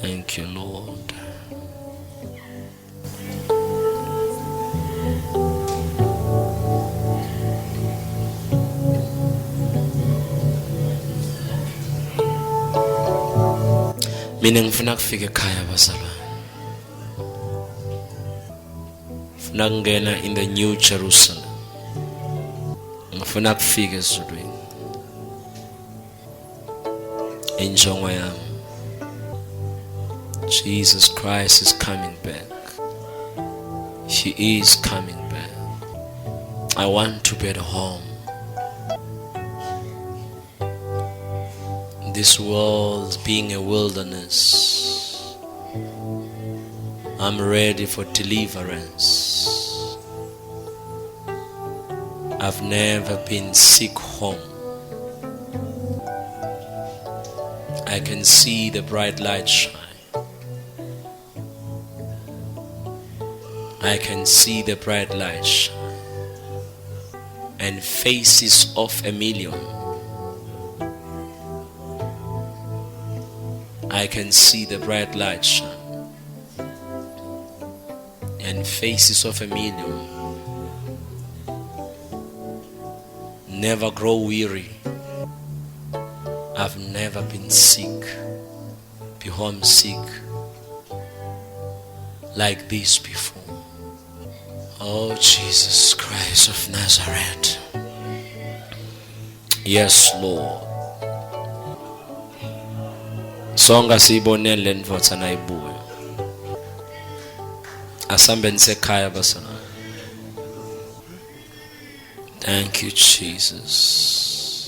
Thank you, Lord. Mina ngifuna kufika ekhaya bazalwane. Ngifuna kungena in the New Jerusalem. Ngifuna kufika ezulwini. Injongo yami. Jesus Christ is coming back. He is coming back. I want to be at home. This world being a wilderness, I'm ready for deliverance. I've never been sick home. I can see the bright light shine. I can see the bright light shine. And faces of a million. I can see the bright light shine. And faces of a million. Never grow weary. I've never been sick, be homesick like this before. Oh, Jesus Christ of Nazareth. Yes, Lord. Songa siyibonele le ndvodza nayibuya. Asambe nisekhaya basana. Thank you, Jesus.